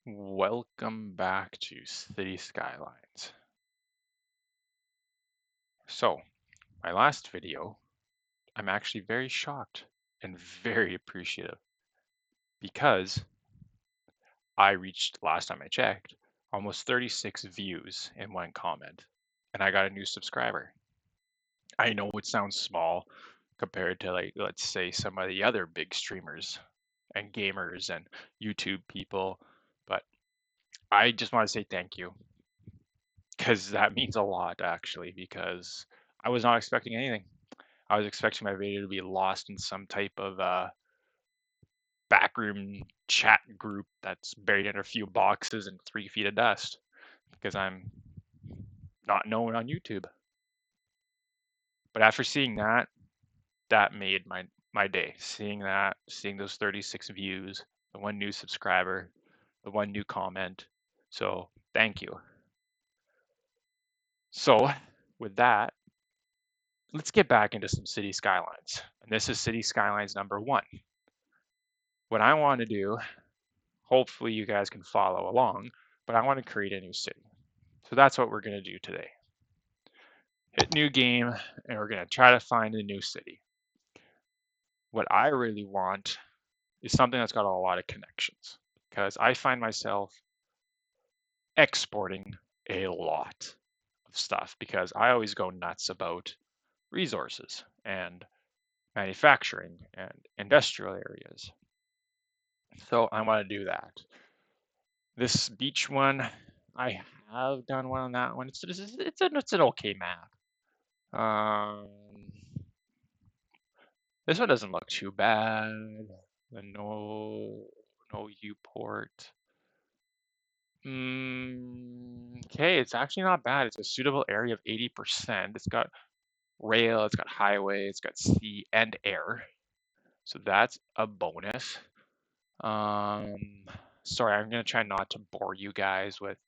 Welcome back to City Skylines. So, my last video, I'm actually very shocked and very appreciative because I reached, last time I checked, almost 36 views in one comment, and I got a new subscriber. I know it sounds small compared to, like, let's say some of the other big streamers and gamers and YouTube people, but I just want to say thank you because that means a lot actually, because I was not expecting anything. I was expecting my video to be lost in some type of backroom chat group that's buried in a few boxes and 3 feet of dust because I'm not known on YouTube. But after seeing that, that made my day. Seeing that, seeing those 36 views, the one new subscriber, the one new comment. So thank you. So with that, let's get back into some city skylines. And this is city skylines number 1. What I want to do, hopefully you guys can follow along, but I want to create a new city. So that's what we're going to do today. Hit new game, and we're going to try to find a new city. What I really want is something that's got a lot of connections, because I find myself exporting a lot of stuff because I always go nuts about resources and manufacturing and industrial areas. So I want to do that. This beach one, I have done one on that one. It's an okay map. This one doesn't look too bad. The no U port. Okay, it's actually not bad. It's a suitable area of 80%. It's got rail, it's got highway, it's got sea and air. So that's a bonus. Sorry, I'm gonna try not to bore you guys with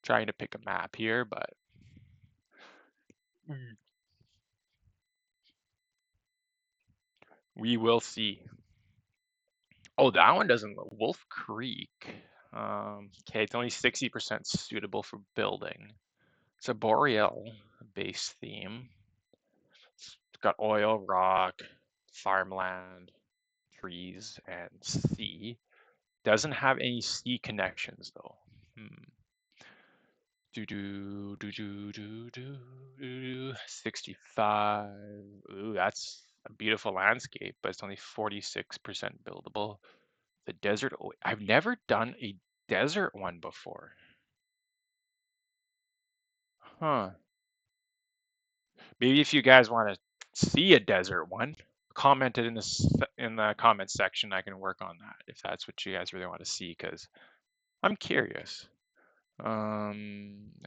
trying to pick a map here, but we will see. Oh, that one doesn't look. Wolf Creek. Okay, it's only 60% suitable for building. It's a boreal base theme. It's got oil, rock, farmland, trees, and sea. Doesn't have any sea connections though. Do do do do do do do. 65. Ooh, that's a beautiful landscape, but it's only 46% buildable. The desert. I've never done a desert one before. Huh. Maybe if you guys want to see a desert one, comment it in the comment section. I can work on that if that's what you guys really want to see, because I'm curious.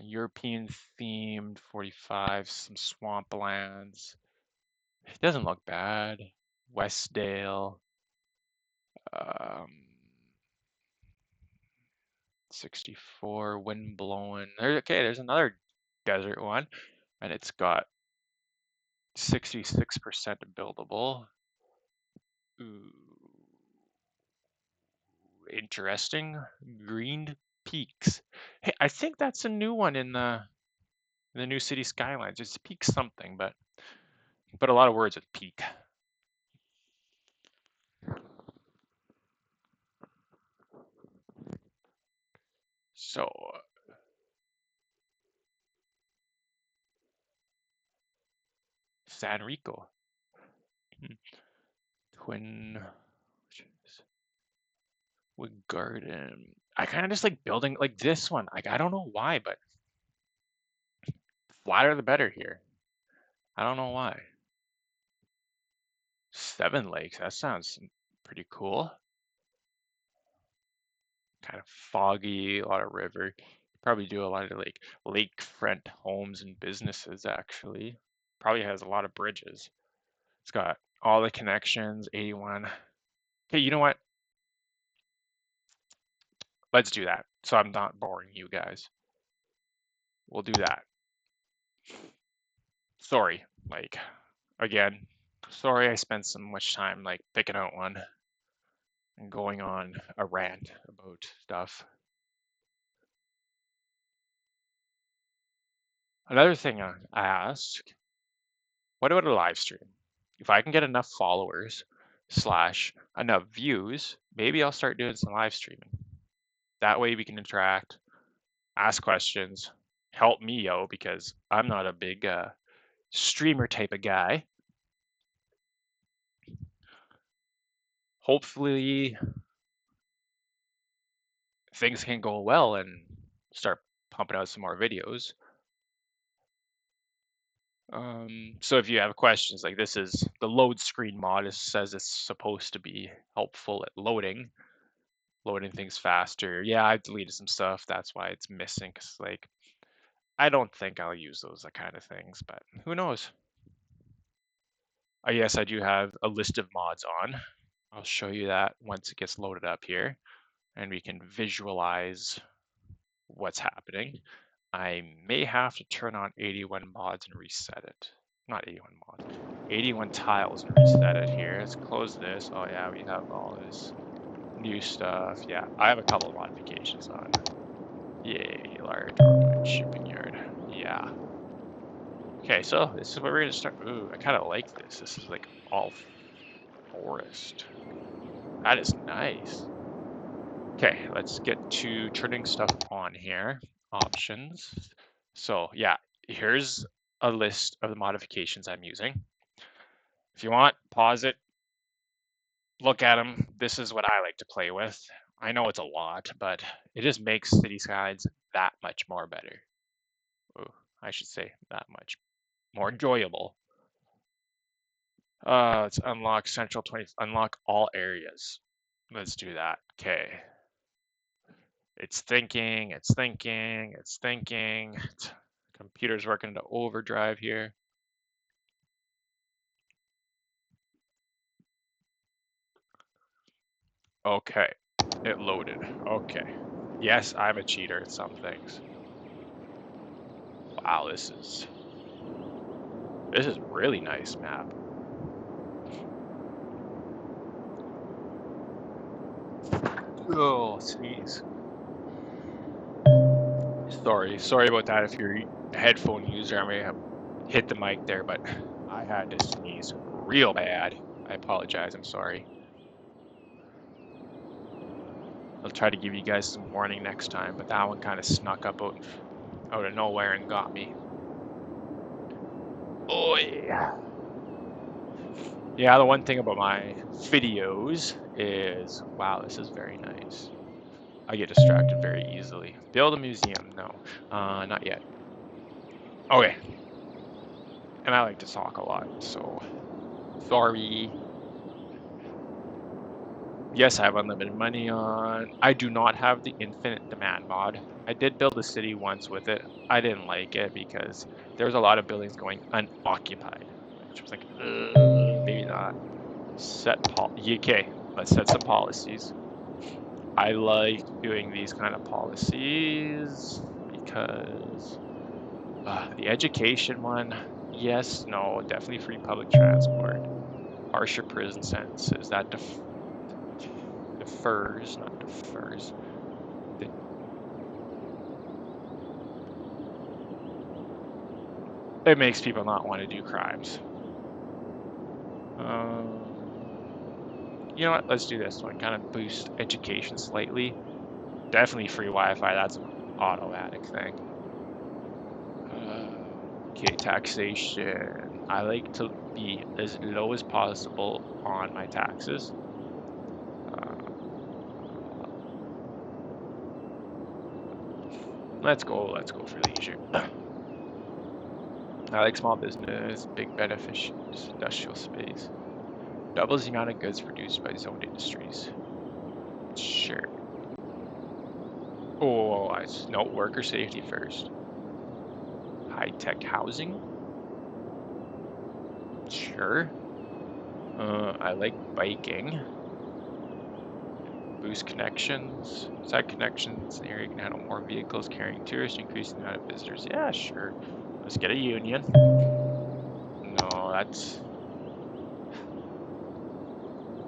European themed 45, some swamplands. It doesn't look bad. Westdale. 64, wind blowing. Okay, there's another desert one, and it's got 66% buildable. Ooh, interesting. Green Peaks. Hey, I think that's a new one in the new city skylines. It's Peak something, but a lot of words with peak. So San Rico. Twin Wood Garden. I kind of just like building like this one. Like I don't know why, but flatter the better here. I don't know why. 7 lakes. That sounds pretty cool. Kind of foggy, a lot of river. Probably do a lot of like lakefront homes and businesses actually. Probably has a lot of bridges. It's got all the connections, 81. Okay, you know what? Let's do that. So I'm not boring you guys. We'll do that. Sorry, like, again, sorry I spent so much time like picking out one and going on a rant about stuff. Another thing I ask, what about a live stream? If I can get enough followers slash enough views, maybe I'll start doing some live streaming. That way we can interact, ask questions, help me out because I'm not a big streamer type of guy. Hopefully things can go well and start pumping out some more videos. So if you have questions, like this is the load screen mod, it says it's supposed to be helpful at loading things faster. Yeah, I've deleted some stuff. That's why it's missing. Cause like, I don't think I'll use those kind of things, but who knows? Yes, I do have a list of mods on. I'll show you that once it gets loaded up here and we can visualize what's happening. I may have to turn on 81 mods and reset it. Not 81 mods, 81 tiles and reset it here. Let's close this. Oh yeah, we have all this new stuff. Yeah, I have a couple of modifications on. Yay, large overland shipping yard. Yeah. Okay, so this is where we're gonna start. Ooh, I kind of like this. This is like all forest. That is nice. Okay, let's get to turning stuff on here. Options. So yeah, here's a list of the modifications I'm using. If you want, pause it, look at them. This is what I like to play with. I know it's a lot, but it just makes City Skylines that much more better. Ooh, I should say that much more enjoyable. Let's unlock Central 20, unlock all areas. Let's do that. Okay. It's thinking, it's thinking, it's thinking. Computer's working to overdrive here. Okay, it loaded. Okay. Yes, I'm a cheater at some things. Wow, this is really nice map. Oh, sneeze. Sorry about that if you're a headphone user. I may have hit the mic there, but I had to sneeze real bad. I apologize, I'm sorry. I'll try to give you guys some warning next time, but that one kind of snuck up out of nowhere and got me. Oh yeah. Yeah, the one thing about my videos is, wow, this is very nice. I get distracted very easily. Build a museum, no, not yet. Okay. And I like to talk a lot, so sorry. Yes, I have unlimited money on. I do not have the infinite demand mod. I did build a city once with it. I didn't like it because there was a lot of buildings going unoccupied, which was like, maybe not. Okay, let's set some policies. I like doing these kind of policies because the education one, yes, no, definitely free public transport. Harsher prison sentences, that defers, not defers. It makes people not want to do crimes. You know what? Let's do this one. Kind of boost education slightly. Definitely free Wi-Fi. That's an automatic thing. Okay, taxation. I like to be as low as possible on my taxes. Let's go for leisure. I like small business, big beneficiaries, industrial space. Doubles the amount of goods produced by zoned industries. Sure. Oh, no, worker safety first. High-tech housing. Sure. I like biking. Boost connections. Side connections. The area can handle more vehicles carrying tourists, increasing the amount of visitors. Yeah, sure. Let's get a union. No, that's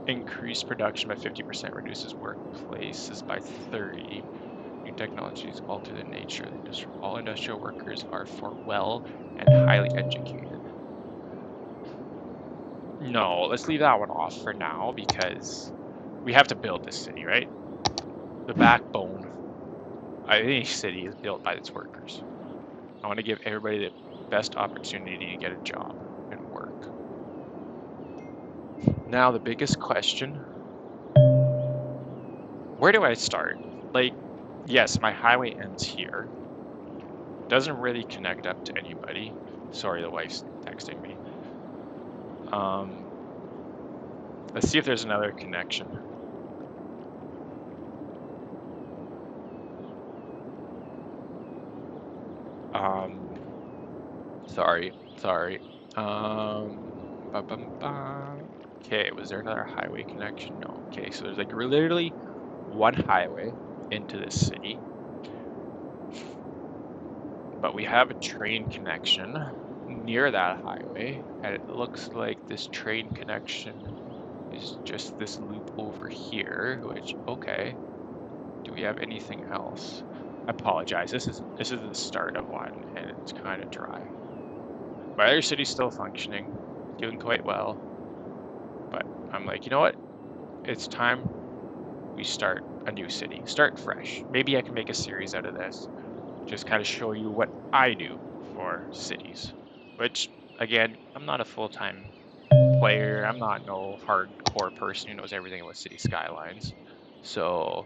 increased production by 50%, reduces workplaces by 30. New technologies alter the nature of the industry. All industrial workers are for well and highly educated. No, let's leave that one off for now because we have to build this city, right? The backbone of any city is built by its workers. I want to give everybody the best opportunity to get a job and work. Now, the biggest question, where do I start? Like, yes, my highway ends here. Doesn't really connect up to anybody. Sorry, the wife's texting me. Let's see if there's another connection. Sorry. Okay, was there another highway connection? No. Okay, so there's like literally one highway into this city, but we have a train connection near that highway, and it looks like this train connection is just this loop over here, which, okay. Do we have anything else? I apologize. This is the start of one, and it's kind of dry. My other city's still functioning, doing quite well, but I'm like, you know what? It's time we start a new city, start fresh. Maybe I can make a series out of this, just kind of show you what I do for cities, which again, I'm not a full-time player. I'm not no hardcore person who knows everything about city skylines. So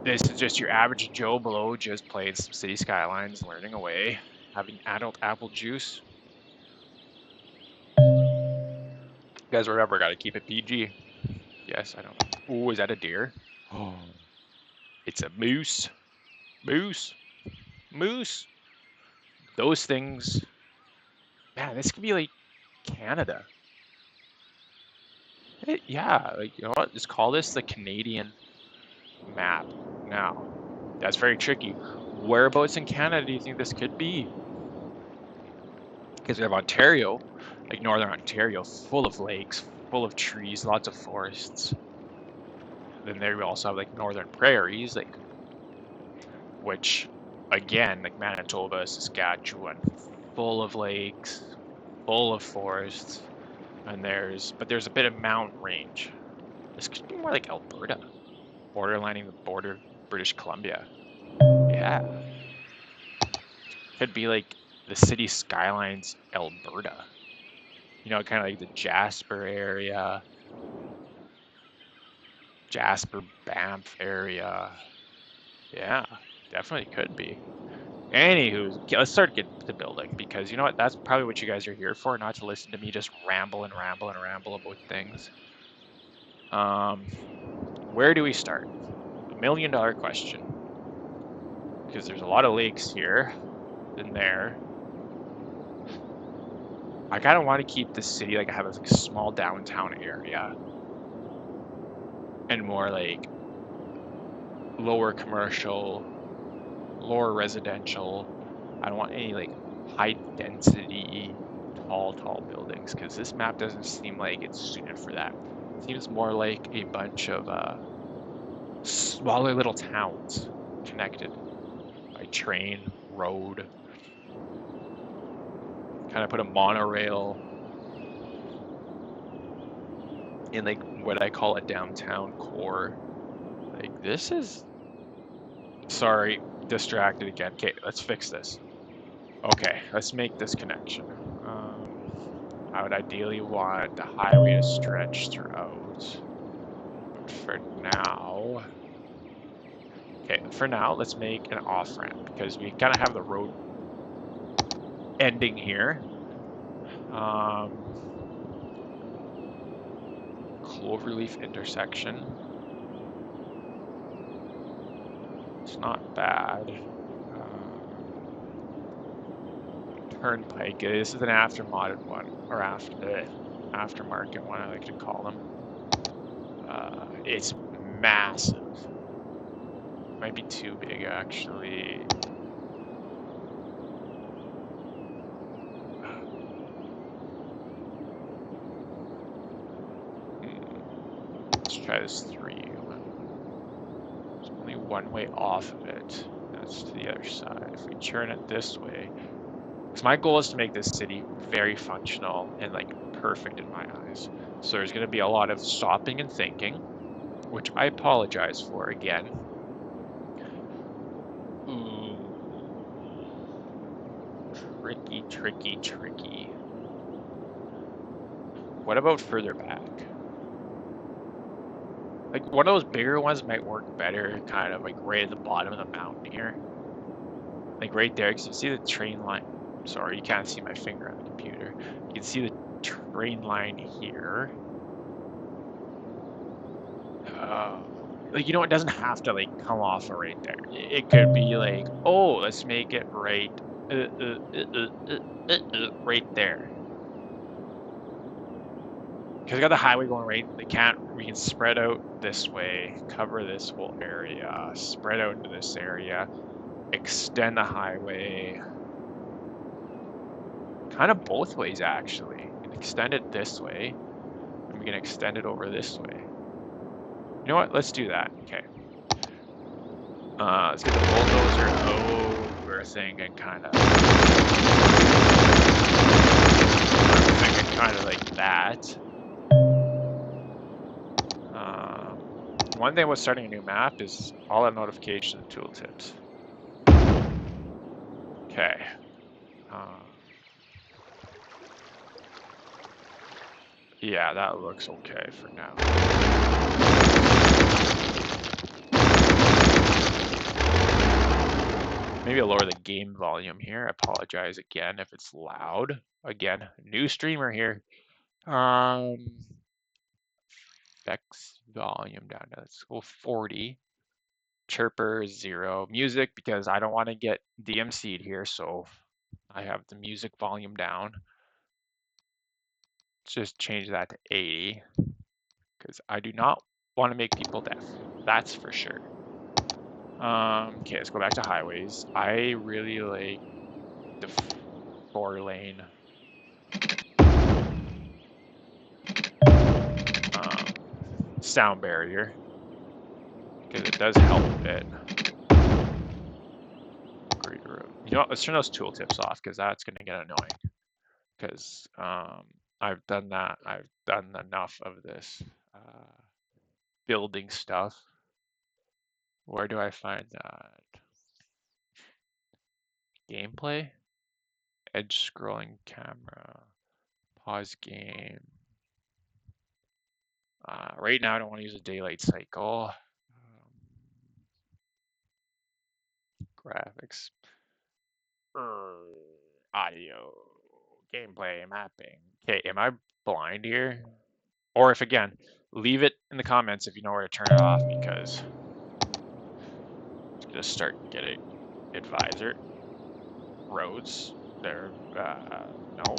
this is just your average Joe Blow just playing some city skylines, learning away, having adult apple juice. You guys remember, gotta keep it PG. Yes, I don't know. Ooh, is that a deer? Oh, it's a moose. Moose. Moose. Those things. Man, this could be like Canada. Yeah, like, you know what? Just call this the Canadian map. Now, that's very tricky. Whereabouts in Canada do you think this could be? Because we have Ontario, like northern Ontario, full of lakes, full of trees, lots of forests. Then there we also have like northern prairies, like which again, like Manitoba, Saskatchewan, full of lakes, full of forests, and there's a bit of mountain range. This could be more like Alberta, borderlining the border of British Columbia. Yeah, could be like the city skylines, Alberta. You know, kind of like the Jasper area, Jasper, Banff area. Yeah, definitely could be. Anywho, let's start getting to building because you know what? That's probably what you guys are here for, not to listen to me just ramble and ramble and ramble about things. Where do we start? $1 million question. Because there's a lot of lakes here and there. I kind of want to keep the city like I have like a small downtown area and more like lower commercial, lower residential. I don't want any like high density, tall buildings because this map doesn't seem like it's suited for that. It seems more like a bunch of smaller little towns connected by train, road. Kind of put a monorail in like what I call a downtown core. Like this is, sorry, distracted again. Okay, let's fix this. Okay, let's make this connection. I would ideally want the highway to stretch throughout, but for now, okay, for now, let's make an off-ramp because we kind of have the road ending here. Cloverleaf intersection. It's not bad. Turnpike. This is an aftermarket one, or aftermarket one, I like to call them. It's massive. Might be too big, actually. Let's try this 3. one way off of it. That's to the other side. If we turn it this way, because my goal is to make this city very functional and like perfect in my eyes. So there's going to be a lot of stopping and thinking, which I apologize for again. Ooh. Tricky, tricky, tricky. What about further back? Like one of those bigger ones might work better, kind of like right at the bottom of the mountain here. Like right there, because you see the train line. Sorry, you can't see my finger on the computer. You can see the train line here. Like, you know, it doesn't have to like come off right there. It could be like, oh, let's make it right, right there. Because I got the highway going right. We can spread out this way, cover this whole area, spread out into this area, extend the highway. Kind of both ways, actually. We can extend it this way, and we can extend it over this way. You know what? Let's do that. Okay. Let's get the bulldozer over thinking kind of. I'm thinking kind of like that. One thing with starting a new map is all the notification tooltips. Okay. Yeah, that looks okay for now. Maybe I'll lower the game volume here. I apologize again if it's loud. Again, new streamer here. Effects volume down to, let's go 40. Chirper 0. Music, because I don't want to get DMC'd here, so I have the music volume down. Let's just change that to 80, because I do not want to make people deaf. That's for sure. Okay, let's go back to highways. I really like the 4-lane. Sound barrier, because it does help a bit. You know what? Let's turn those tooltips off, because that's going to get annoying. Because I've done that. I've done enough of this building stuff. Where do I find that? Gameplay? Edge scrolling camera. Pause game. Right now I don't want to use a daylight cycle. Graphics. Audio. Gameplay. Mapping. Okay, am I blind here? Or if again, leave it in the comments if you know where to turn it off, because it's gonna start getting advisor. Roads. There. No.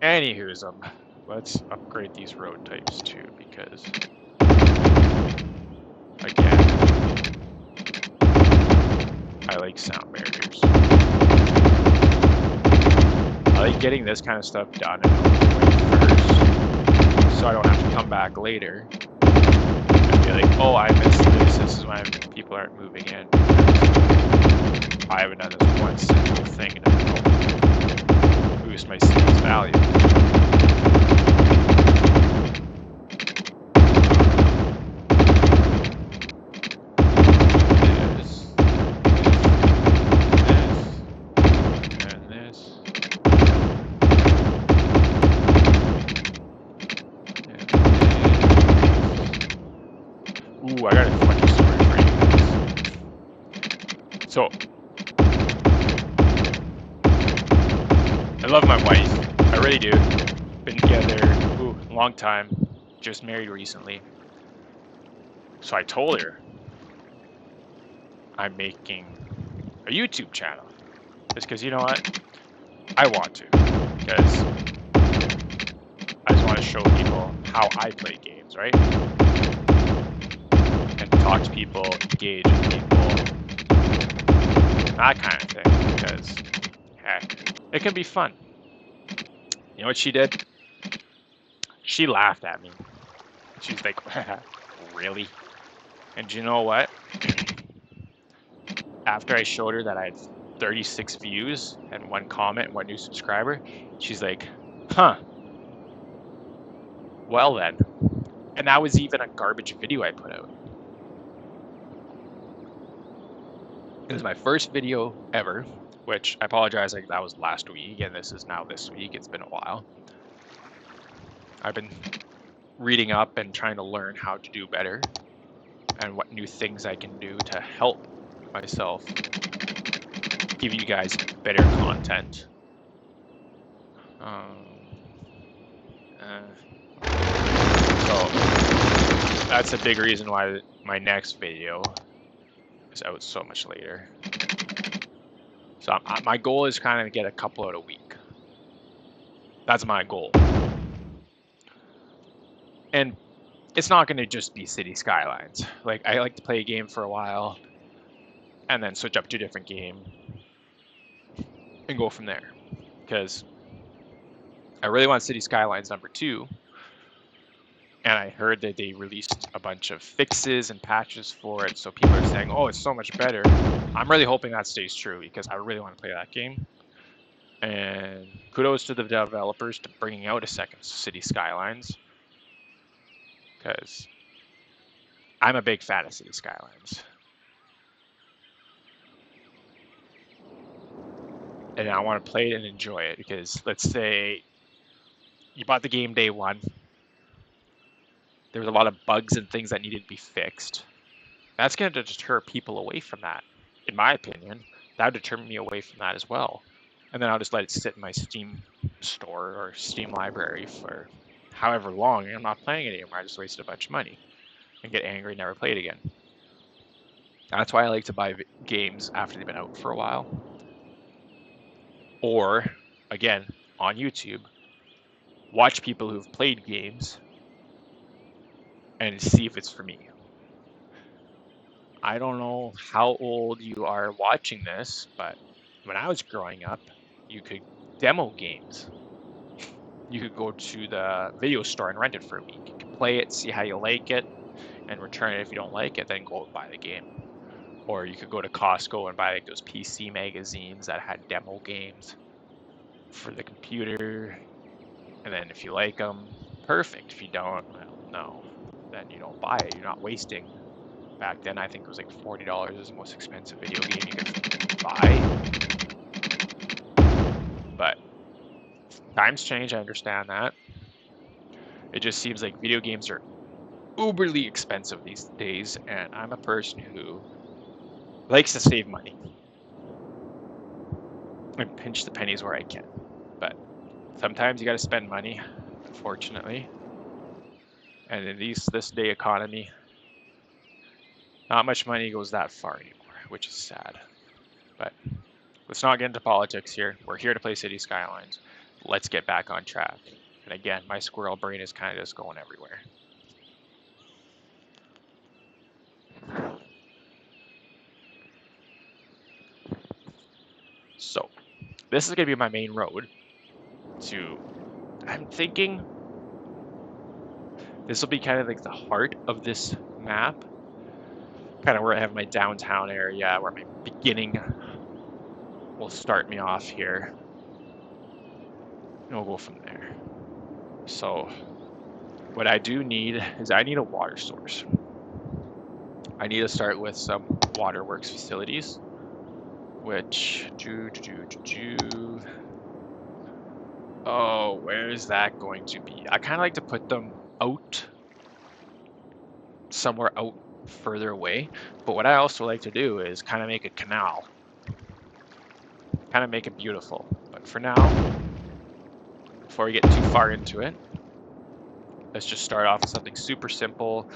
Anywho's, let's upgrade these road types too, because again, I like sound barriers. I like getting this kind of stuff done and out of the way first, so I don't have to come back later and be like, oh, I missed this. This is why people aren't moving in, because I haven't done this one simple thing to help boost my city's value. Ooh, I got a funny story for you guys. So, I love my wife. I really do. Been together, a long time. Just married recently. So I told her I'm making a YouTube channel. Just because, you know what? I want to. Because I just want to show people how I play games, right? And talk to people, engage with people, that kind of thing. Because, heck, it can be fun. You know what she did? She laughed at me. She's like, really? And you know what? After I showed her that I had 36 views and 1 comment, 1 new subscriber, she's like, huh, well then. And that was even a garbage video I put out. It was my first video ever, which I apologize, like that was last week, and this is now this week. It's been a while. I've been reading up and trying to learn how to do better and what new things I can do to help myself give you guys better content. So that's a big reason why my next video is out so much later. So my goal is kind of get a couple out a week. That's my goal. And it's not going to just be City Skylines. Like, I like to play a game for a while and then switch up to a different game and go from there. Because I really want City Skylines number 2. And I heard that they released a bunch of fixes and patches for it. So people are saying, oh, it's so much better. I'm really hoping that stays true because I really want to play that game. And kudos to the developers to bringing out a second City Skylines. Because I'm a big fan of City Skylines. And I want to play it and enjoy it because let's say you bought the game day 1. There was a lot of bugs and things that needed to be fixed. That's going to deter people away from that, in my opinion. That would deter me away from that as well. And then I'll just let it sit in my Steam store or Steam library for however long. And I'm not playing it anymore. I just wasted a bunch of money and get angry and never play it again. That's why I like to buy games after they've been out for a while. Or, again, on YouTube, watch people who've played games and see if it's for me. I don't know how old you are watching this, but when I was growing up, you could demo games. You could go to the video store and rent it for a week. You could play it, see how you like it, and return it if you don't like it, then go and buy the game. Or you could go to Costco and buy like those PC magazines that had demo games for the computer. And then if you like them, perfect. If you don't, well, no. Then you don't buy it. You're not wasting. Back then, I think it was like $40 was the most expensive video game you could buy. But times change, I understand that. It just seems like video games are uberly expensive these days, and I'm a person who likes to save money and pinch the pennies where I can. But sometimes you got to spend money, unfortunately. And in this day economy, not much money goes that far anymore, which is sad. But let's not get into politics here. We're here to play City Skylines. Let's get back on track. And again, my squirrel brain is kind of just going everywhere. So, this is going to be my main road to, I'm thinking, this will be kind of like the heart of this map. Kind of where I have my downtown area, where my beginning will start me off here. And we'll go from there. So, what I do need is I need a water source. I need to start with some waterworks facilities, which, oh, where is that going to be? I kind of like to put them out, somewhere out further away, but what I also like to do is kind of make a canal, kind of make it beautiful. But for now, before we get too far into it, let's just start off with something super simple,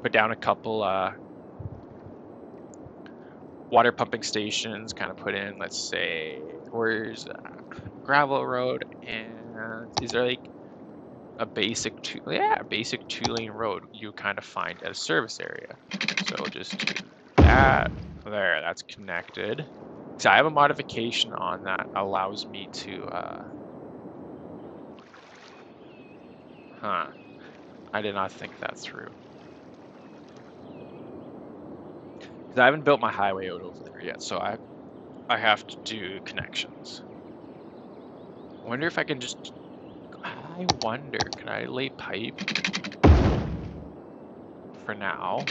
put down a couple water pumping stations, kind of put in, let's say, where's gravel road, and is there like a basic two-lane road you kind of find at a service area. So we'll just do that. There, that's connected. So I have a modification on that allows me to, I did not think that through. Because I haven't built my highway out over there yet, so I have to do connections. I wonder if I can just, I wonder, can I lay pipe for now?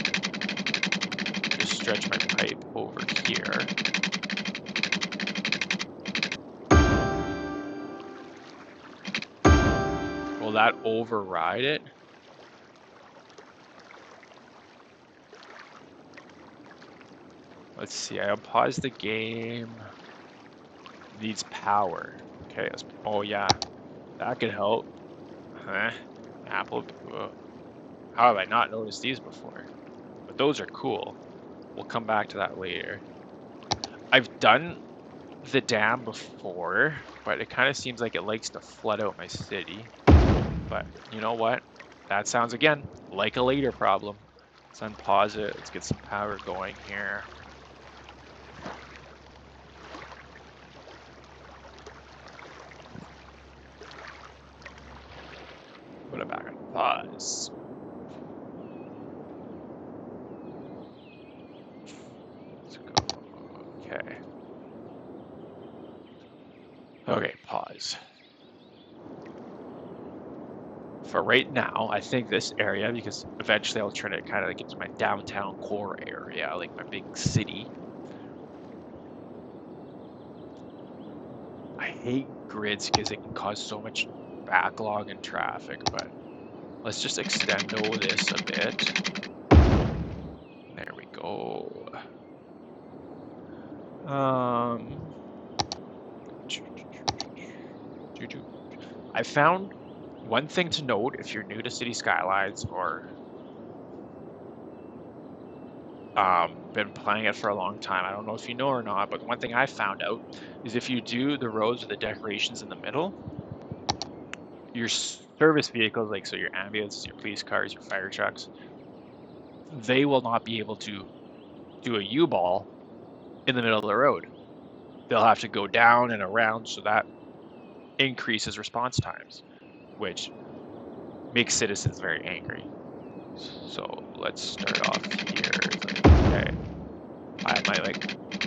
Just stretch my pipe over here. Will that override it? Let's see, I'll pause the game. Needs power. Okay, oh yeah, that could help. Huh? Apple, how have I not noticed these before? But those are cool. We'll come back to that later. I've done the dam before, but it kind of seems like it likes to flood out my city. But you know what? That sounds, again, like a later problem. Let's unpause it. Let's get some power going here. Put it back on pause. Let's go. Okay. Okay, pause. For right now, I think this area, because eventually I'll turn it kind of like into my downtown core area, like my big city. I hate grids because it can cause so much backlog and traffic, but let's just extend all this a bit. There we go. I found one thing to note if you're new to City Skylines or been playing it for a long time. I don't know if you know or not, but one thing I found out is if you do the roads with the decorations in the middle, your service vehicles, like so your ambulances, your police cars, your fire trucks, they will not be able to do a U-ball in the middle of the road. They'll have to go down and around, so that increases response times, which makes citizens very angry. So let's start off here. Okay, I have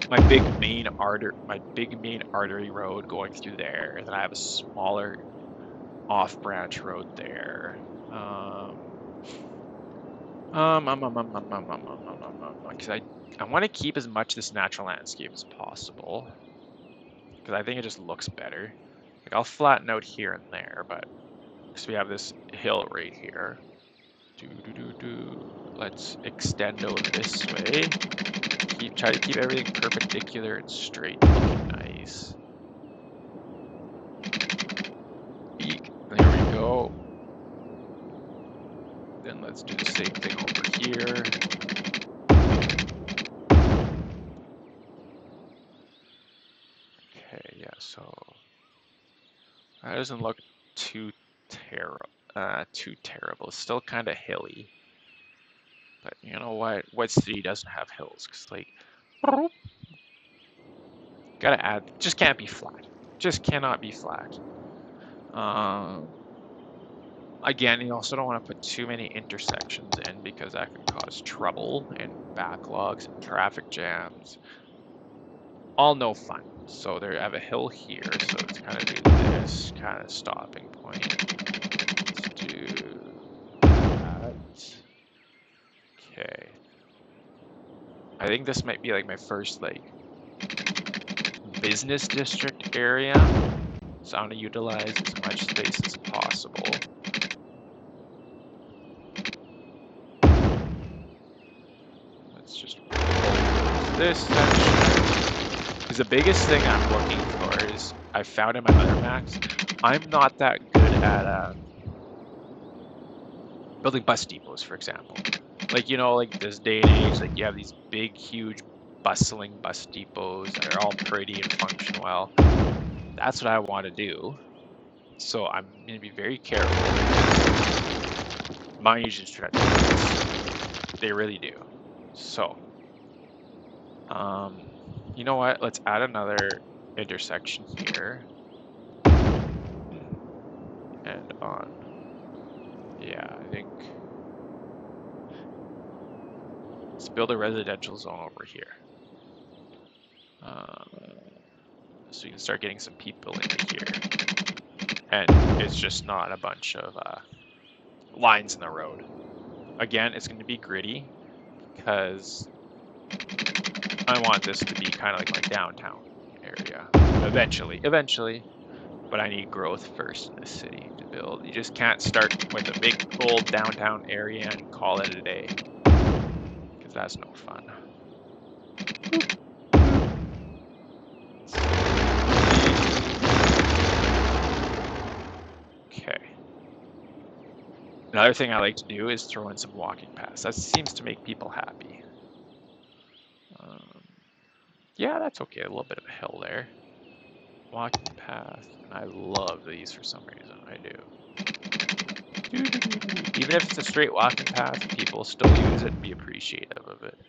my big main artery road going through there, and then I have a smaller off branch road there. Because I want to keep as much this natural landscape as possible, because I think it just looks better. Like I'll flatten out here and there, but because we have this hill right here. Let's extend over this way. Try to keep everything perpendicular and straight, looking nice. Eek. There we go. Then let's do the same thing over here. Okay, yeah, so that doesn't look too terrible. It's still kind of hilly. But you know what? What city doesn't have hills? Cause like, gotta add. Just can't be flat. Just cannot be flat. Again, you also don't want to put too many intersections in because that can cause trouble and backlogs and traffic jams. All no fun. So there, I have a hill here, so let's kind of do this kind of stopping point. Let's do that. Okay. I think this might be like my first like business district area. So I want to utilize as much space as possible. Let's just close this section. Because the biggest thing I'm looking for is, I found in my other maps, I'm not that good at building bus depots, for example. Like, you know, like this day and age, like you have these big, huge, bustling bus depots that are all pretty and function well. That's what I want to do. So I'm going to be very careful. Mine usually stretch. They really do. So, you know what? Let's add another intersection here. And on. Yeah, I think. Let's build a residential zone over here. So you can start getting some people into here. And it's just not a bunch of lines in the road. Again, it's going to be gritty because I want this to be kind of like my downtown area. Eventually. But I need growth first in this city to build. You just can't start with a big old downtown area and call it a day. Because that's no fun. Okay. Another thing I like to do is throw in some walking paths. That seems to make people happy. Yeah, that's okay. A little bit of a hill there. Walking path. And I love these for some reason. I do. Even if it's a straight walking path, people still use it and be appreciative of it.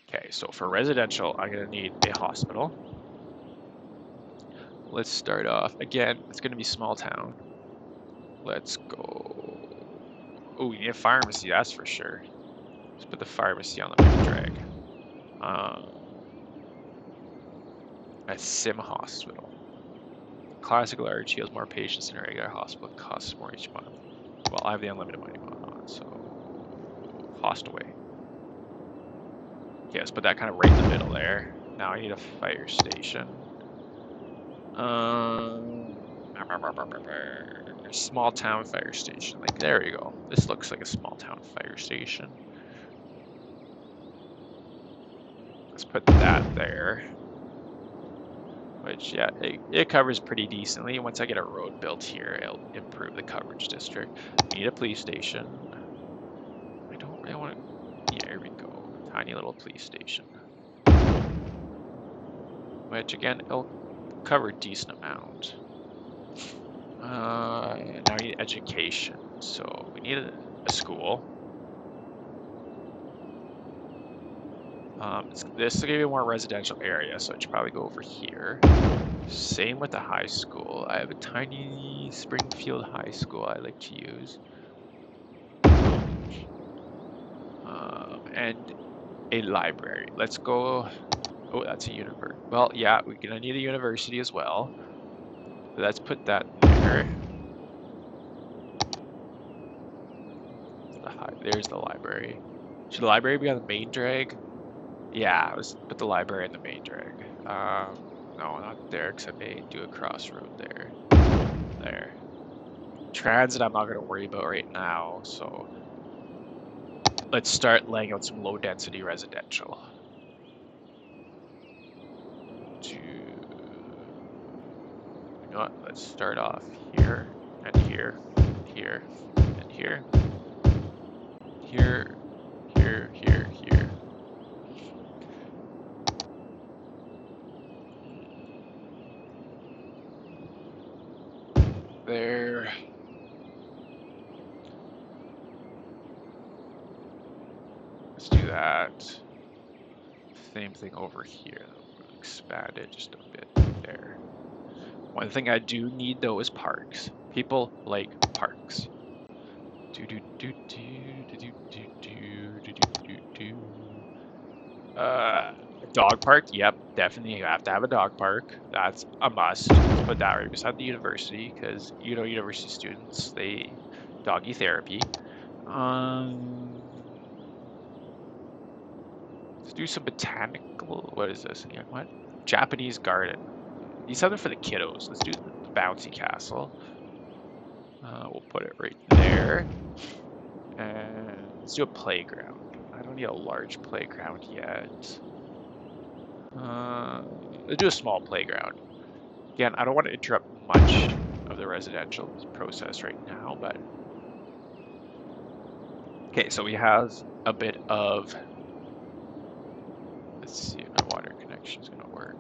Okay, so for residential, I'm going to need a hospital. Let's start off. Again, it's going to be small town. Let's go. Oh, we need a pharmacy, that's for sure. Let's put the pharmacy on the main drag. A sim hospital. Classical RG has more patients than a regular hospital. It costs more each month. Well, I have the unlimited money mod on, so cost away. Okay, let's put that kind of right in the middle there. Now I need a fire station. Small town fire station. Like, there you go. This looks like a small town fire station. Let's put that there. Which, yeah, it covers pretty decently. Once I get a road built here, it'll improve the coverage district. We need a police station. I don't really want to... Yeah, here we go. Tiny little police station. Which, again, it'll cover a decent amount. Now we need education. So we need a school. This is going to be a more residential area, so I should probably go over here. Same with the high school. I have a tiny Springfield High School I like to use. And a library. Let's go. Oh, that's a university. Well, yeah, we're going to need a university as well. Let's put that there. There's the library. Should the library be on the main drag? Yeah, let's put the library in the main drag. No, not there, because I may do a crossroad there. There. Transit I'm not going to worry about right now, so let's start laying out some low density residential. You know what, let's start off here, and here, here, and here. Here, here, here, here. There. Let's do that. Same thing over here. Expand it just a bit there. One thing I do need though is parks. People like parks. Dog park. Yep, definitely you have to have a dog park. That's a must. Let's put that right beside the university because you know university students they doggy therapy. Let's do some botanical. What is this again? What? Japanese garden. These are for the kiddos. Let's do the bouncy castle. We'll put it right there. And let's do a playground. I don't need a large playground yet. Let's do a small playground. Again, I don't want to interrupt much of the residential process right now, but... Okay, so we have a bit of... Let's see if my water connection is going to work.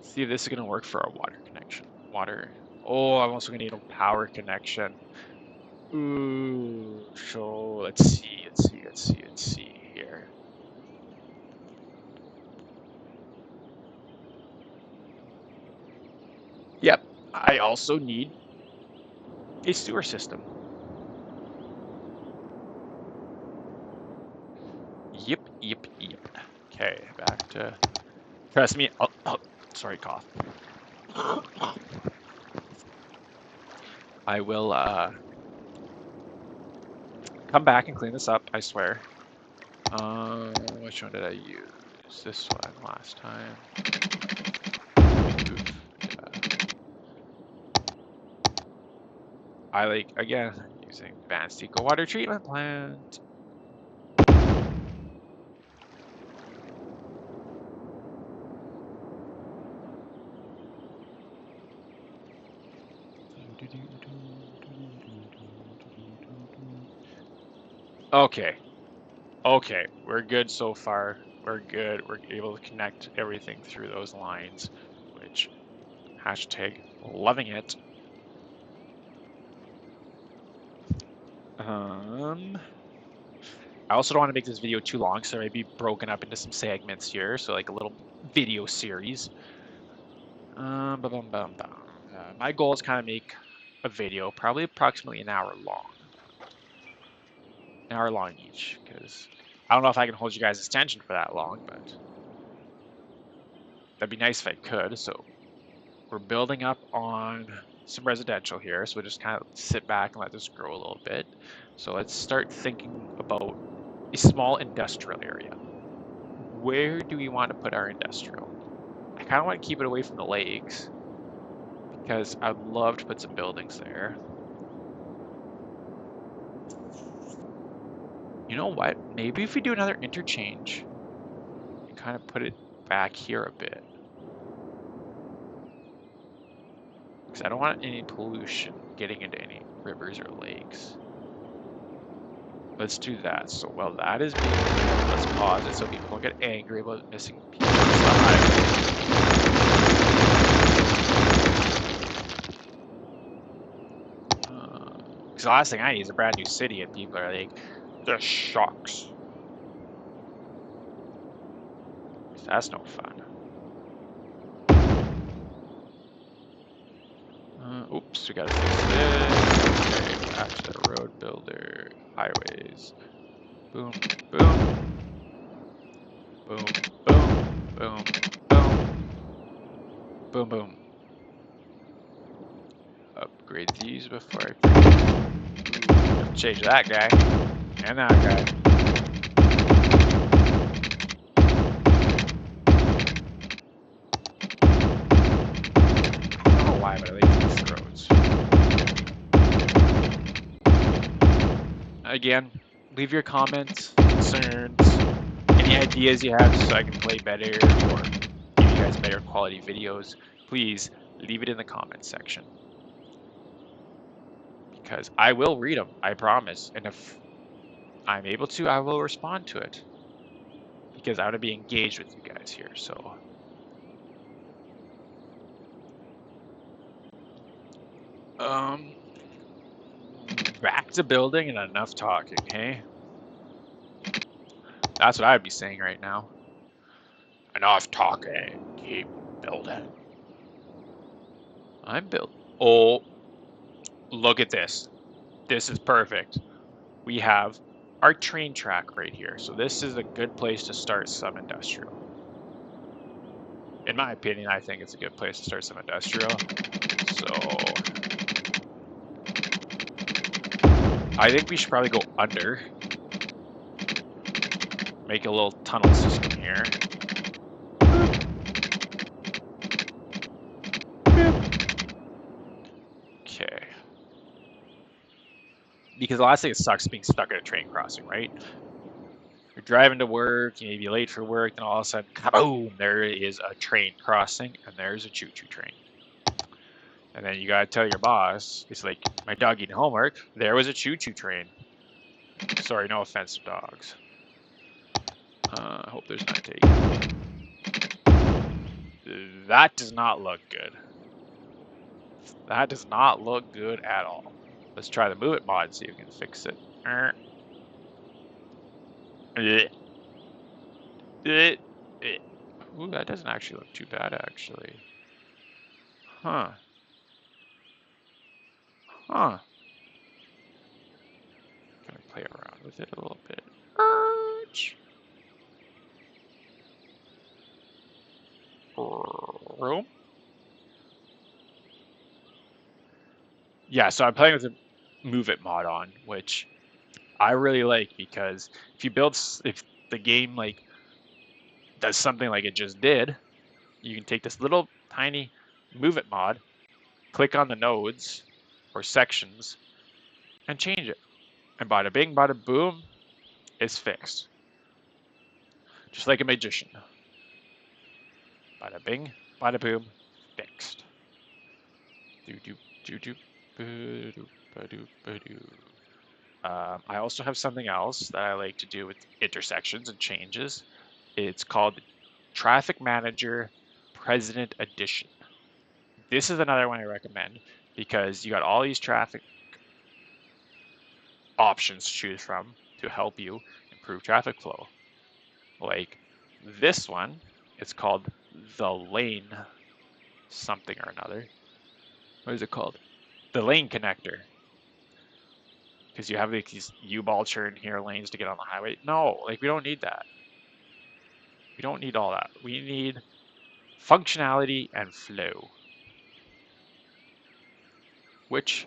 See if this is going to work for our water connection. Water. Oh, I'm also going to need a power connection. Ooh, so let's see here. Yep, I also need a sewer system. Yep. Okay, back to. Trust me. Sorry, cough. I will come back and clean this up. I swear. Which one did I use? This one last time. Oof, yeah. I like again using advanced eco water treatment plant. Okay. Okay, we're good so far. We're good. We're able to connect everything through those lines, which hashtag loving it. I also don't want to make this video too long, so maybe broken up into some segments here, so like a little video series. My goal is kind of make a video, probably approximately an hour long each, because I don't know if I can hold you guys' attention for that long, but that'd be nice if I could. So we're building up on some residential here, so we'll just kind of sit back and let this grow a little bit. So let's start thinking about a small industrial area. Where do we want to put our industrial? I kind of want to keep it away from the lakes because I'd love to put some buildings there. You know what? Maybe if we do another interchange and kind of put it back here a bit. Because I don't want any pollution getting into any rivers or lakes. Let's do that. So while that is being built, let's pause it so people don't get angry about missing pieces of the highway. Because the last thing I need is a brand new city and people are like, this sucks. That's no fun. Oops, we gotta fix this. Okay, back to the road builder, highways. Boom, boom, boom, boom, boom, boom, boom, boom. Upgrade these before I forget. Ooh, have to change that guy and that guy. I don't know why, but I like these roads. Again, leave your comments, concerns, any ideas you have so I can play better or give you guys better quality videos. Please leave it in the comments section because I will read them, I promise. And if I'm able to, I will respond to it because I want to be engaged with you guys here. So, back to building and enough talking, hey? That's what I'd be saying right now. Enough talking, keep building. I'm built. Oh, look at this. This is perfect. We have our train track right here. So this is a good place to start some industrial. In my opinion, I think it's a good place to start some industrial. So I think we should probably go under. Make a little tunnel system here. Boop. Boop. Okay. Because the last thing that sucks is being stuck at a train crossing, right? You're driving to work, you may be late for work, and all of a sudden, kaboom, there is a train crossing, and there's a choo-choo train. And then you gotta tell your boss, it's like, my dog eating homework, there was a choo-choo train. Sorry, no offense to dogs. I hope there's not taken. That does not look good. That does not look good at all. Let's try the move it mod and see if we can fix it. Ooh, that doesn't actually look too bad, actually. Huh. Huh. Gonna play around with it a little bit. Room? Yeah, so I'm playing with the Move It mod on, which I really like because if the game like does something like it just did, you can take this little tiny Move It mod, click on the nodes or sections, and change it. And bada bing, bada boom, it's fixed. Just like a magician. Bada bing, bada boom, fixed. I also have something else that I like to do with intersections and changes. It's called Traffic Manager President Edition. This is another one I recommend because you got all these traffic options to choose from to help you improve traffic flow. Like this one, it's called the lane something or another. What is it called? The lane connector. Because you have like these U-ball turn here lanes to get on the highway. No, like we don't need that. We don't need all that. We need functionality and flow, which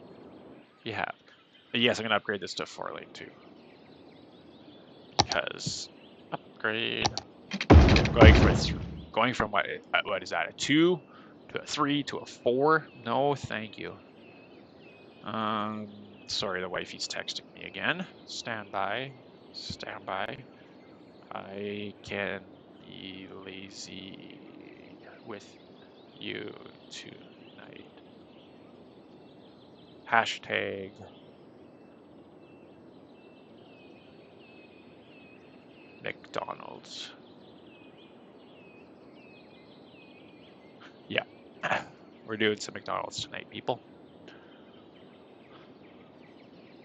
you have. But yes, I'm gonna upgrade this to 4-lane too. Because upgrade going from what is that, a 2 to a 3 to a 4? No, thank you. Sorry, the wifey's texting me again. Stand by. Stand by. I can be lazy with you tonight. Hashtag McDonald's. Yeah, we're doing some McDonald's tonight, people.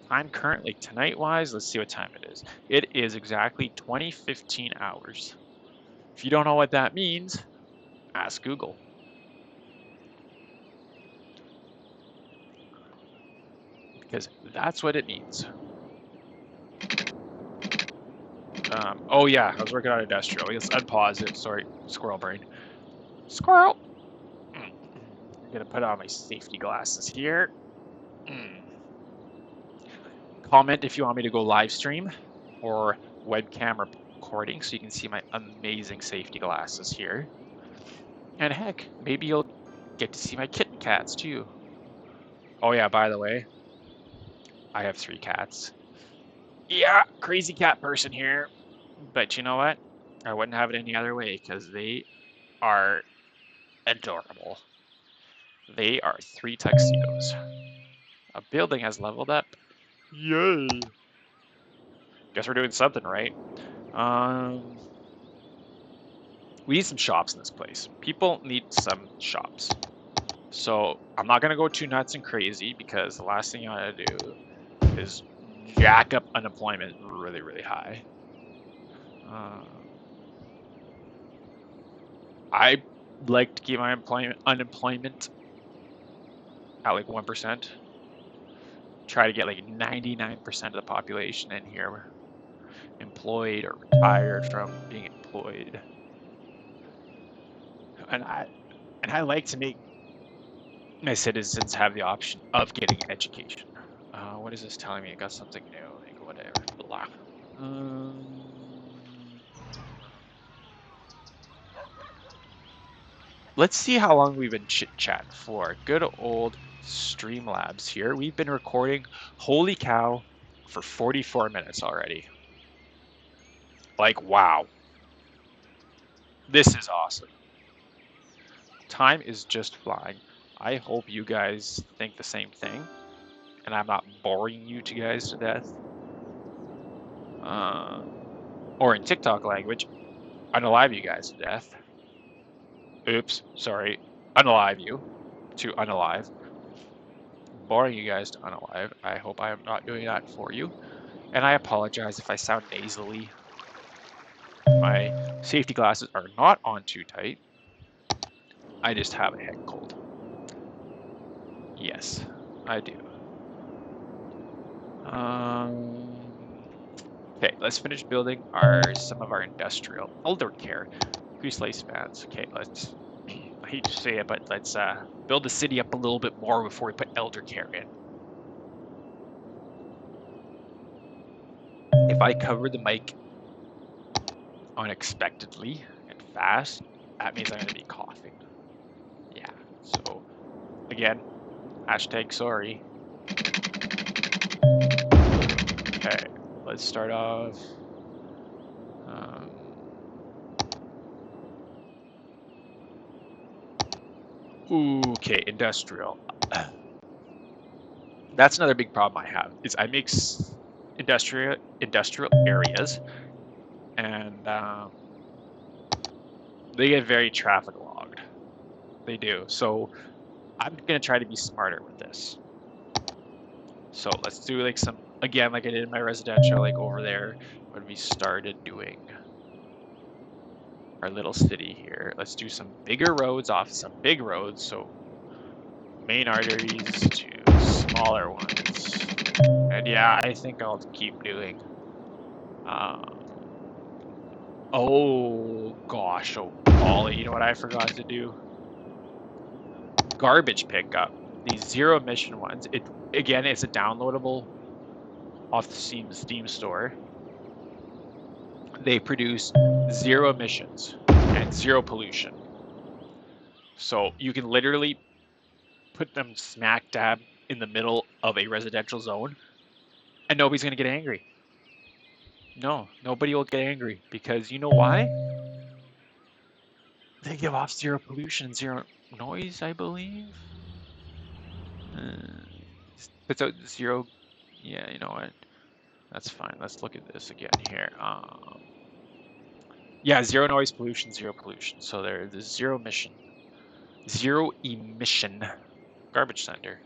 Time currently, tonight-wise, let's see what time it is. It is exactly 20:15 hours. If you don't know what that means, ask Google. Because that's what it means. Oh yeah, I was working on industrial. Let's unpause it. Sorry, squirrel brain. Squirrel! I'm gonna put on my safety glasses here. Comment if you want me to go live stream or webcam recording so you can see my amazing safety glasses here. And heck, maybe you'll get to see my kitten cats too. Oh yeah, by the way, I have 3 cats. Yeah, crazy cat person here. But you know what? I wouldn't have it any other way because they are adorable. They are 3 tuxedos. A building has leveled up. Yay! Guess we're doing something right. We need some shops in this place. People need some shops. So I'm not gonna go too nuts and crazy because the last thing you want to do is jack up unemployment really, really high. I like to keep my unemployment at like 1%. Try to get like 99% of the population in here employed or retired from being employed. And I like to make my citizens have the option of getting an education. What is this telling me? I got something new. Like whatever. Blah. Let's see how long we've been chit-chatting for. Good old Streamlabs here. We've been recording, holy cow, for 44 minutes already. Like, wow. This is awesome. Time is just flying. I hope you guys think the same thing, and I'm not boring you guys to death. Or in TikTok language, unalive you guys to death. Oops, sorry. Unalive you to unalive. Boring you guys to unalive. I hope I am not doing that for you. And I apologize if I sound nasally. My safety glasses are not on too tight. I just have a head cold. Yes, I do. Okay, let's finish building some of our industrial elder care. Increase lifespans. Okay, let's. I hate to say it, but let's build the city up a little bit more before we put elder care in. If I cover the mic unexpectedly and fast, that means I'm going to be coughing. Yeah, so again, hashtag sorry. Okay, let's start off. Okay, industrial. That's another big problem I have is I make industrial areas, and they get very traffic logged. They do. So I'm gonna try to be smarter with this. So let's do like some, again, like I did in my residential, like over there when we started doing our little city here. Let's do some bigger roads off some big roads. So main arteries to smaller ones. And yeah, I think I'll keep doing. Oh gosh, oh golly, you know what I forgot to do? Garbage pickup. These zero emission ones. Again, it's a downloadable off the Steam store. They produce zero emissions and zero pollution. So you can literally put them smack dab in the middle of a residential zone and nobody's going to get angry. No, nobody will get angry because you know why? They give off zero pollution, zero noise, I believe. Puts out zero. Yeah, you know what? That's fine. Let's look at this again here. Yeah, zero noise pollution, zero pollution. So there's zero emission garbage center.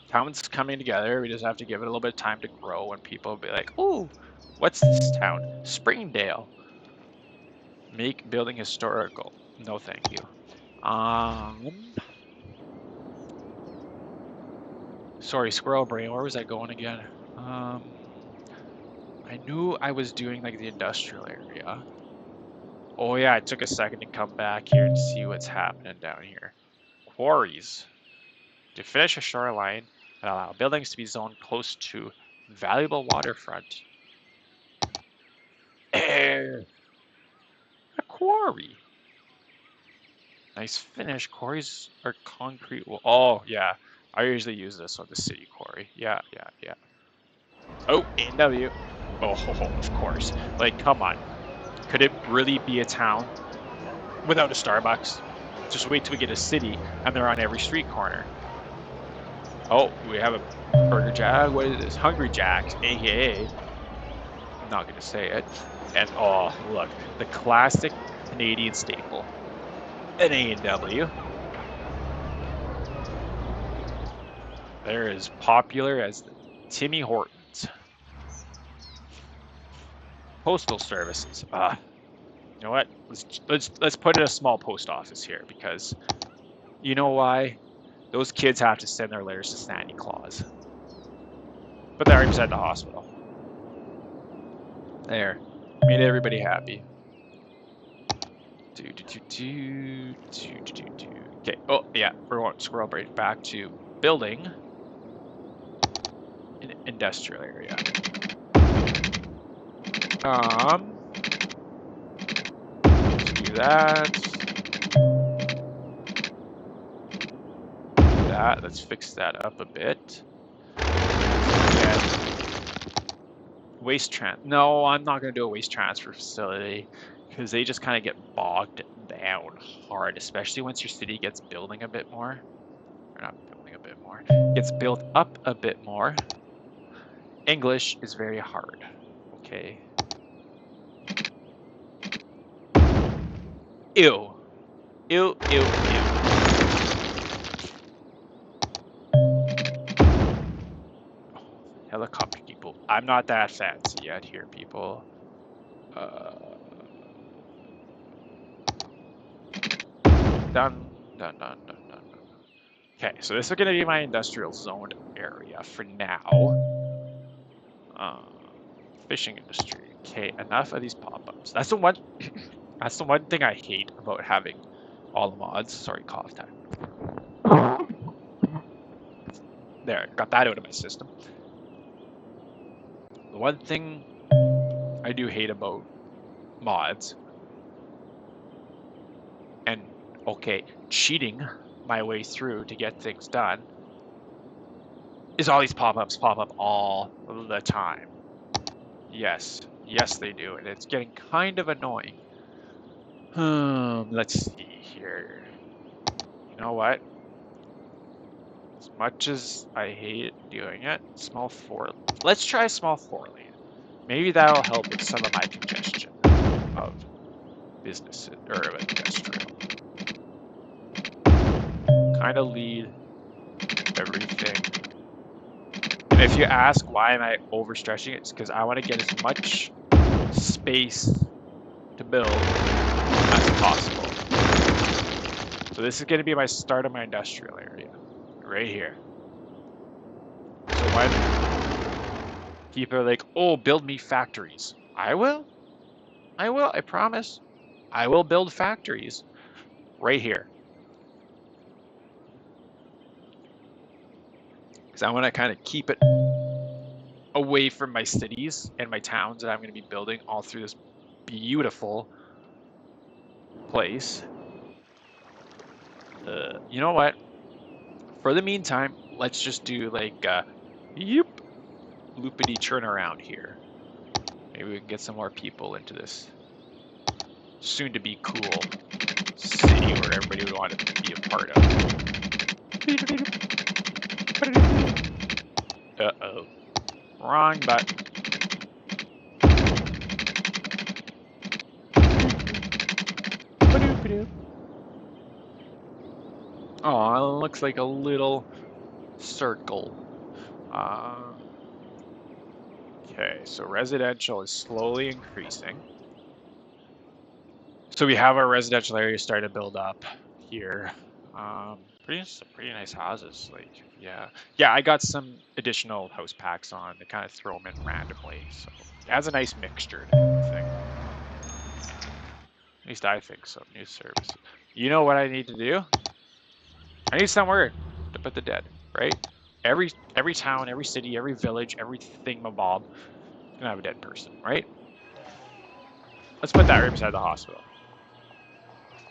Town's coming together. We just have to give it a little bit of time to grow, and people will be like, "Ooh, what's this town? Springdale. Make building historical." No, thank you. Sorry, squirrel brain. Where was I going again? I knew I was doing like the industrial area. Oh yeah, it took a second to come back here and see what's happening down here. Quarries. To finish a shoreline and allow buildings to be zoned close to valuable waterfront. A quarry. Nice finish. Quarries are concrete. Oh yeah, I usually use this on the city quarry. Yeah. Oh, A&W. Oh, of course. Like, come on. Could it really be a town without a Starbucks? Just wait till we get a city and they're on every street corner. Oh, we have a Burger Jack. What is this? Hungry Jack's, aka. I'm not going to say it. And oh, look, the classic Canadian staple, an A&W. They're as popular as the Timmy Hortons. Postal services. You know what? Let's put in a small post office here because you know why? Those kids have to send their letters to Santa Claus. But they're inside the hospital. There. Made everybody happy. Okay. Oh, yeah. We're going to scroll right back to building an industrial area. Do that. Do that. Let's fix that up a bit. Waste No, I'm not going to do a waste transfer facility because they just kind of get bogged down hard, especially once your city gets building a bit more. Or not building a bit more. Gets built up a bit more. English is very hard. Okay. Ew. Ew. Helicopter people. I'm not that fancy yet here, people. Done. Done, done, done, done, done. Okay, so this is going to be my industrial zoned area for now. Fishing industry. Okay, enough of these pop-ups. That's the one. That's the one thing I hate about having all the mods. Sorry, cough time. There, got that out of my system. The one thing I do hate about mods, and okay, cheating my way through to get things done, is all these pop-ups pop up all the time. Yes, yes they do, and it's getting kind of annoying. Let's see here. You know what? As much as I hate doing it, small four. Let's try small four lane. Maybe that'll help with some of my congestion of businesses or of industrial. Kind of lead everything. And if you ask why am I overstretching it, it's because I want to get as much space to build as possible. So this is going to be my start of my industrial area, right here. So when people are like, oh, build me factories, I will, I promise. I will build factories right here. Because I want to kind of keep it away from my cities and my towns that I'm going to be building all through this beautiful place. You know what? For the meantime, let's just do like loopity turn around here. Maybe we can get some more people into this soon to be cool city where everybody would want to be a part of. Uh-oh. Wrong button. Oh, it looks like a little circle. Okay, so residential is slowly increasing. So we have our residential area starting to build up here. Pretty nice houses. Like, yeah. I got some additional house packs on to kind of throw them in randomly. So it has a nice mixture and everything. At least I think so. New service. You know what I need to do? I need somewhere to put the dead, right? Every town, every city, every village, every thingamabob is gonna have a dead person, right? Let's put that right beside the hospital.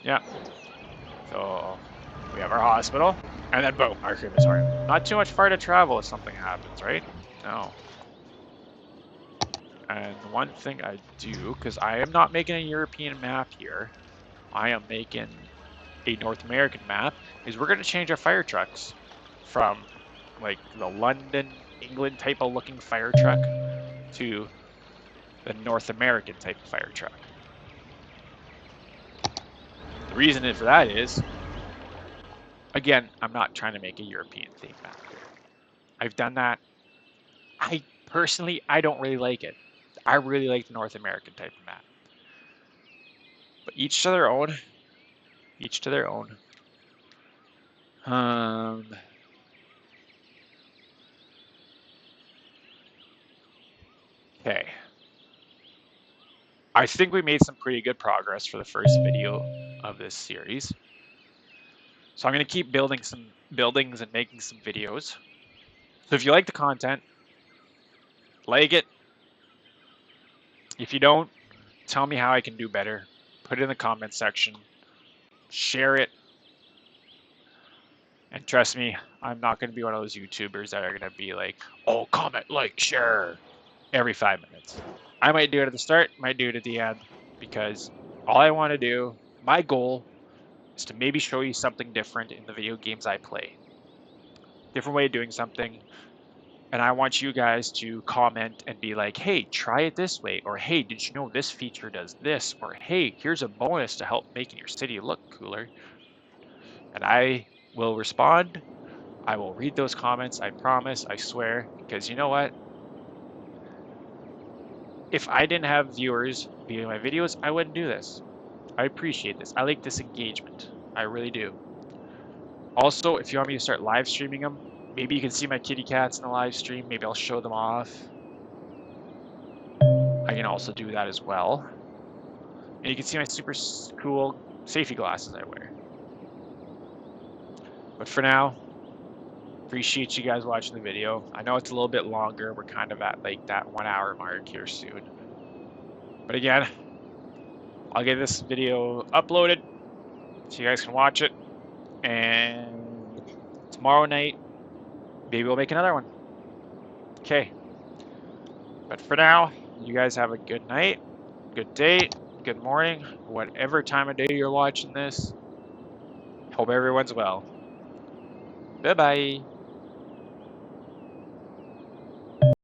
Yeah. So we have our hospital, and then boom, our crematorium. Not too much far to travel if something happens, right? No. And one thing I do, because I am not making a European map here, I am making a North American map, is we're going to change our fire trucks from like the London, England type of looking fire truck to the North American type of fire truck. The reason for that is, again, I'm not trying to make a European theme map here. I've done that. I don't really like it. I really like the North American type of map. But each to their own. Each to their own. Okay. I think we made some pretty good progress for the first video of this series. So I'm going to keep building some buildings and making some videos. So if you like the content, like it. If you don't, tell me how I can do better. Put it in the comment section. Share it. And trust me, I'm not going to be one of those YouTubers that are going to be like, oh, comment, like, share every 5 minutes. I might do it at the start, might do it at the end, because all I want to do, my goal, is to maybe show you something different in the video games I play. Different way of doing something. And I want you guys to comment and be like, hey, try it this way. Or, hey, did you know this feature does this? Or, hey, here's a bonus to help making your city look cooler. And I will respond. I will read those comments. I promise. I swear. Because you know what? If I didn't have viewers viewing my videos, I wouldn't do this. I appreciate this. I like this engagement. I really do. Also, if you want me to start live streaming them, maybe you can see my kitty cats in the live stream. Maybe I'll show them off. I can also do that as well. And you can see my super cool safety glasses I wear. But for now, appreciate you guys watching the video. I know it's a little bit longer. We're kind of at like that 1 hour mark here soon. But again, I'll get this video uploaded so you guys can watch it. And tomorrow night, maybe we'll make another one. Okay. But for now, you guys have a good night, good day, good morning, whatever time of day you're watching this. Hope everyone's well. Bye-bye.